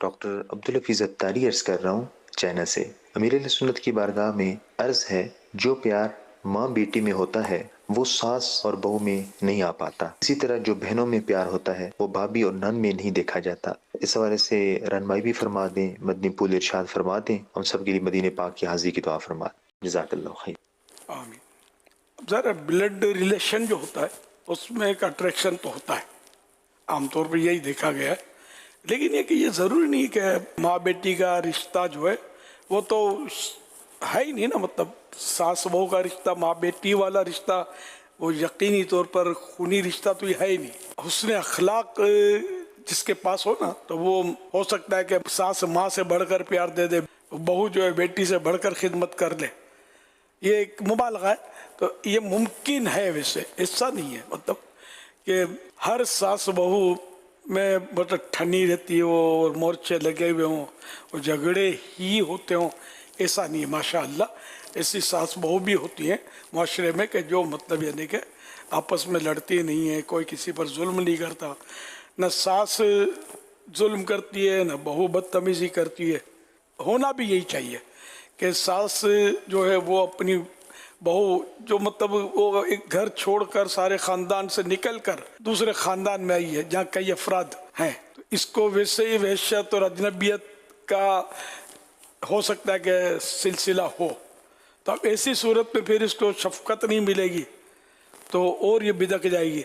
Doctor Abdul Hafeez اتاری عرض کر رہا ہوں چائنا سے۔ امیر اہل سنت کی بارگاہ میں عرض ہے، جو پیار ماں بیٹی میں ہوتا ہے وہ ساس اور بہو میں نہیں آ پاتا، اسی طرح جو بہنوں میں پیار ہوتا ہے وہ بھابھی اور نند میں نہیں دیکھا جاتا۔ اس حوالے سے رہنمائی بھی فرما دیں، مدنی پھول ارشاد فرما دیں، ہم سب کے لیے مدینے پاک کی حاضری کی دعا فرما دیں۔ جزاک اللہ خیر۔ آمین۔ ذرا بلڈ ریلیشن جو ہوتا ہے اس میں ایک اٹریکشن تو ہوتا ہے، عام طور پہ یہی دیکھا گیا ہے، لیکن یہ کہ یہ ضروری نہیں کہ ماں بیٹی کا رشتہ جو ہے وہ تو ہے ہی نہیں نا، مطلب ساس بہو کا رشتہ، ماں بیٹی والا رشتہ وہ یقینی طور پر خونی رشتہ تو یہ ہے ہی نہیں۔ حسن اخلاق جس کے پاس ہو نا تو وہ ہو سکتا ہے کہ ساس ماں سے بڑھ کر پیار دے دے، بہو جو ہے بیٹی سے بڑھ کر خدمت کر لے، یہ ایک مبالغہ ہے۔ تو یہ ممکن ہے، ویسے ایسا نہیں ہے مطلب کہ ہر ساس بہو میں مطلب ٹھنی رہتی ہو اور مورچے لگے ہوئے ہوں اور جھگڑے ہی ہوتے ہوں، ایسا نہیں ہے۔ ماشاء اللہ ایسی ساس بہو بھی ہوتی ہیں معاشرے میں کہ جو مطلب یعنی کہ آپس میں لڑتی نہیں ہے، کوئی کسی پر ظلم نہیں کرتا، نہ ساس ظلم کرتی ہے نہ بہو بدتمیزی کرتی ہے۔ ہونا بھی یہی چاہیے کہ ساس جو ہے وہ اپنی بہو جو مطلب وہ ایک گھر چھوڑ کر سارے خاندان سے نکل کر دوسرے خاندان میں آئی ہے جہاں کئی افراد ہیں، تو اس کو ویسے ہی وحشت اور اجنبیت کا ہو سکتا ہے کہ سلسلہ ہو، تو اب ایسی صورت میں پھر اس کو شفقت نہیں ملے گی تو اور یہ بدک جائے گی۔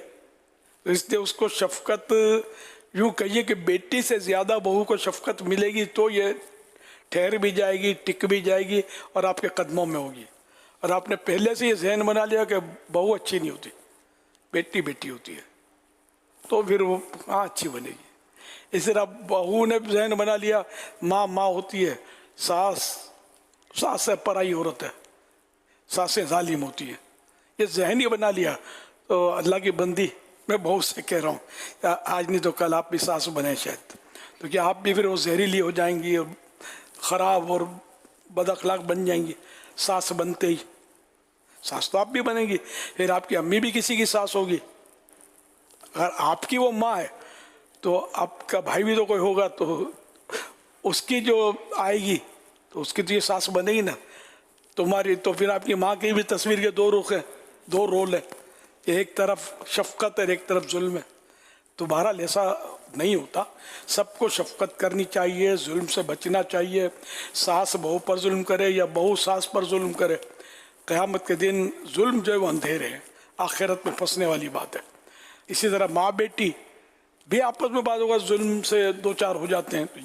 تو اس لیے اس کو شفقت، یوں کہیے کہ بیٹی سے زیادہ بہو کو شفقت ملے گی تو یہ ٹھہر بھی جائے گی، ٹک بھی جائے گی اور آپ کے قدموں میں ہوگی۔ اور آپ نے پہلے سے یہ ذہن بنا لیا کہ بہو اچھی نہیں ہوتی، بیٹی بیٹی ہوتی ہے، تو پھر وہ کہاں اچھی بنے گی۔ اس طرح بہو نے ذہن بنا لیا ماں ماں ہوتی ہے، ساس سے پرائی عورت ہے، ساسیں ظالم ہوتی ہیں، یہ ذہن ہی بنا لیا تو اللہ کی بندی میں بہو سے کہہ رہا ہوں آج نہیں تو کل آپ بھی ساس بنے شاید، تو کیا آپ بھی پھر وہ زہریلی ہو جائیں گی اور خراب اور بد اخلاق بن جائیں گی ساس بنتے ہی۔ ساس تو آپ بھی بنیں گی، پھر آپ کی امی بھی کسی کی ساس ہوگی، اگر آپ کی وہ ماں ہے تو آپ کا بھائی بھی تو کوئی ہوگا، تو اس کی جو آئے گی تو اس کی تو یہ ساس بنے گی نا تمہاری، تو پھر آپ کی ماں کی بھی تصویر کے دو رخ ہیں، دو رول ہیں، ایک طرف شفقت ہے ایک طرف ظلم ہے۔ تو بہرحال ایسا نہیں ہوتا، سب کو شفقت کرنی چاہیے، ظلم سے بچنا چاہیے۔ ساس بہو پر ظلم کرے یا بہو ساس پر ظلم کرے، قیامت کے دن ظلم جو ہے وہ اندھیرے ہیں، آخرت میں پھنسنے والی بات ہے۔ اسی طرح ماں بیٹی بھی آپس میں بعض اوقات ظلم سے دو چار ہو جاتے ہیں، تو